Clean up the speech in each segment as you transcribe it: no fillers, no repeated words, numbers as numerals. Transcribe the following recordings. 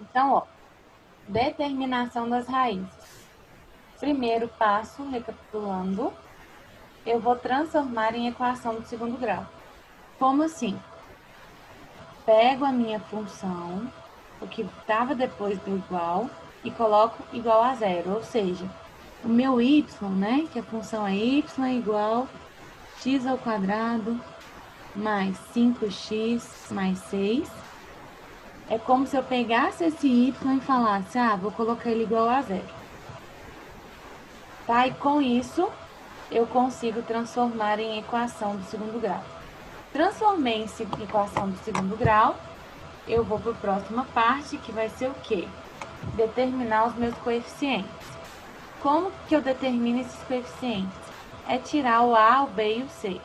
Então, ó, determinação das raízes. Primeiro passo, recapitulando, eu vou transformar em equação do segundo grau. Como assim? Pego a minha função, o que estava depois do igual, e coloco igual a zero, ou seja, o meu y, né, que a função é y é igual x ao quadrado mais 5x mais 6. É como se eu pegasse esse y e falasse, vou colocar ele igual a zero. Tá? E com isso, eu consigo transformar em equação do segundo grau. Transformei em equação do segundo grau, eu vou para a próxima parte, que vai ser o quê? Determinar os meus coeficientes. Como que eu determino esses coeficientes? É tirar o A, o B e o C.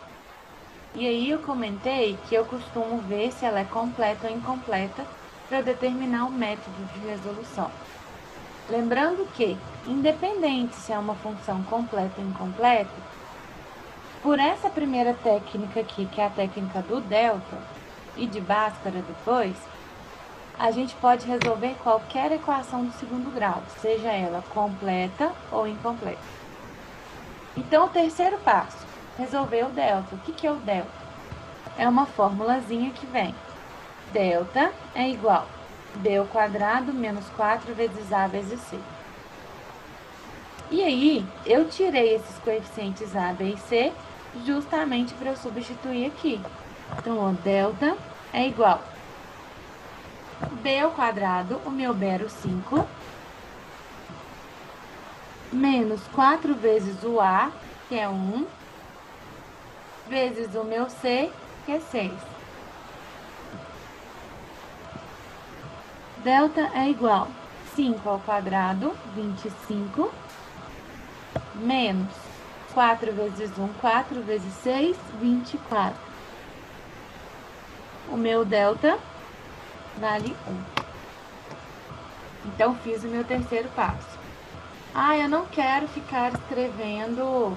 E aí eu comentei que eu costumo ver se ela é completa ou incompleta para determinar o método de resolução. Lembrando que, independente se é uma função completa ou incompleta, por essa primeira técnica aqui, que é a técnica do delta, e de Bhaskara depois, a gente pode resolver qualquer equação do segundo grau, seja ela completa ou incompleta. Então, o terceiro passo, resolver o delta. O que é o delta? É uma formulazinha que vem. Delta é igual b ao quadrado menos 4 vezes a vezes c. E aí, eu tirei esses coeficientes a, b e c justamente para eu substituir aqui. Então, ó, delta é igual b ao quadrado, o meu b era o 5, menos 4 vezes o a, que é 1, vezes o meu c, que é 6. Delta é igual 5 ao quadrado, 25, menos 4 vezes 1, 4 vezes 6, 24. O meu delta vale 1. Então, fiz o meu terceiro passo. Eu não quero ficar escrevendo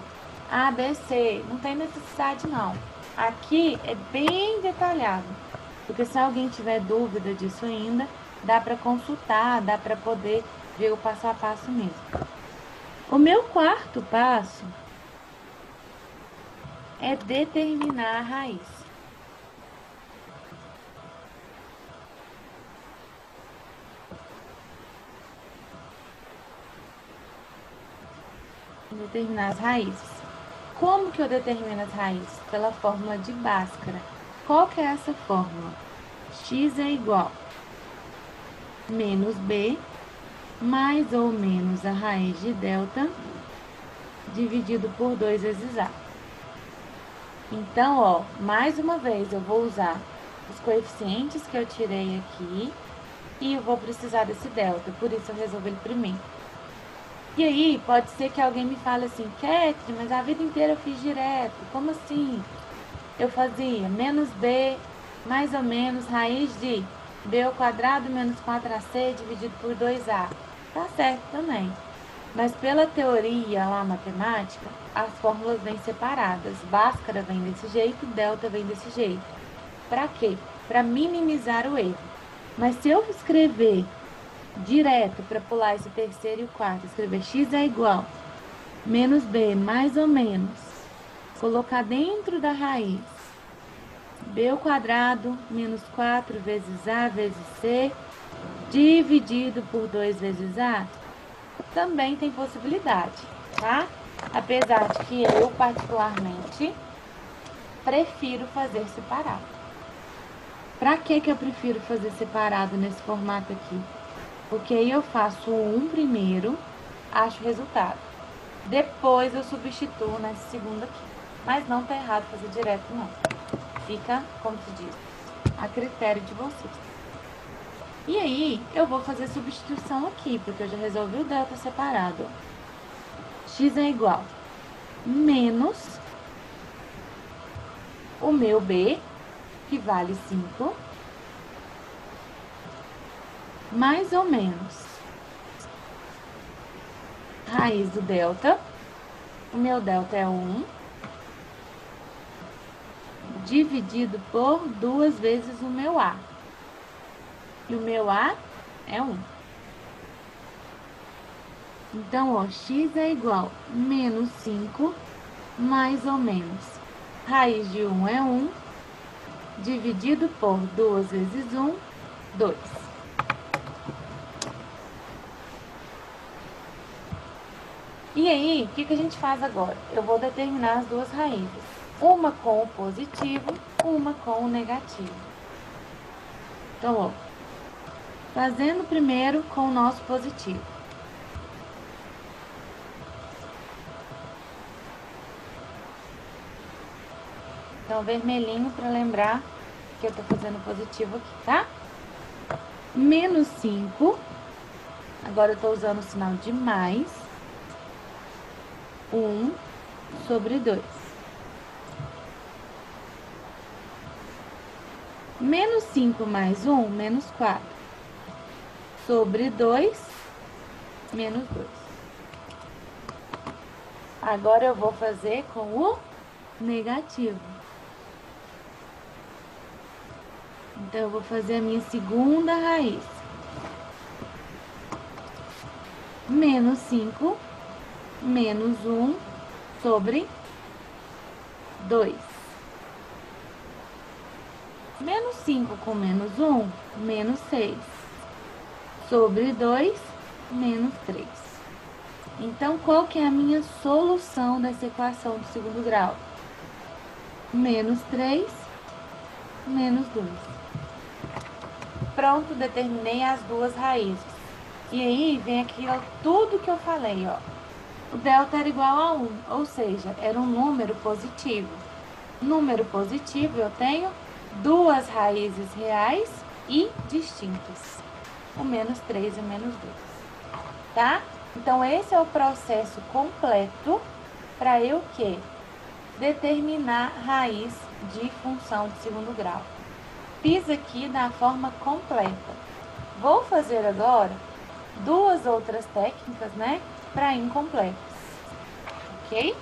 A, B, C. Não tem necessidade, não. Aqui é bem detalhado, porque se alguém tiver dúvida disso ainda, dá para consultar, dá para poder ver o passo a passo mesmo. O meu quarto passo é determinar a raiz. Determinar as raízes. Como que eu determino as raízes? Pela fórmula de Bhaskara. Qual que é essa fórmula? X é igual menos B mais ou menos a raiz de delta dividido por 2 vezes A. Então, ó, mais uma vez eu vou usar os coeficientes que eu tirei aqui e eu vou precisar desse delta, por isso eu resolvi ele primeiro. E aí, pode ser que alguém me fale assim, Catherine, mas a vida inteira eu fiz direto, como assim? Eu fazia menos B, mais ou menos, raiz de B ao quadrado menos 4AC dividido por 2A. Tá certo também. Mas pela teoria lá matemática, as fórmulas vêm separadas. Bhaskara vem desse jeito, delta vem desse jeito. Para quê? Para minimizar o erro. Mas se eu escrever direto para pular esse terceiro e o quarto, escrever x é igual menos b mais ou menos, colocar dentro da raiz b ao quadrado menos 4 vezes a vezes c dividido por 2 vezes a, também tem possibilidade, tá? Apesar de que eu, particularmente, prefiro fazer separado. Para que eu prefiro fazer separado nesse formato aqui? Porque aí eu faço o 1 primeiro, acho o resultado. Depois eu substituo nesse segundo aqui. Mas não tá errado fazer direto, não. Fica, como se diz, a critério de vocês. E aí, eu vou fazer substituição aqui, porque eu já resolvi o delta separado. X é igual menos o meu B, que vale 5, mais ou menos raiz do delta, o meu delta é 1, dividido por 2 vezes o meu A. E o meu A é 1. Então, ó, x é igual a menos 5, mais ou menos. Raiz de 1 é 1, dividido por 2 vezes 1, 2. E aí, o que a gente faz agora? Eu vou determinar as duas raízes. Uma com o positivo, uma com o negativo. Então, ó, fazendo primeiro com o nosso positivo. Então, vermelhinho para lembrar que eu tô fazendo positivo aqui, tá? Menos 5. Agora eu tô usando o sinal de mais. 1 sobre 2. Menos 5 mais 1, menos 4. Sobre 2, menos 2. Agora eu vou fazer com o negativo. Então, eu vou fazer a minha segunda raiz. Menos 5, menos 1 sobre 2. Menos 5 com menos 1, menos 6. Sobre 2, menos 3. Então, qual que é a minha solução dessa equação do segundo grau? Menos 3, menos 2. Pronto, determinei as duas raízes. E aí, vem aqui ó, tudo que eu falei, ó. O delta era igual a 1, ou seja, era um número positivo. Número positivo, eu tenho duas raízes reais e distintas. O menos 3 e o menos 2. Tá? Então, esse é o processo completo para eu que determinar raiz de função de segundo grau. Fiz aqui da forma completa. Vou fazer agora duas outras técnicas, né, para incompletos, ok?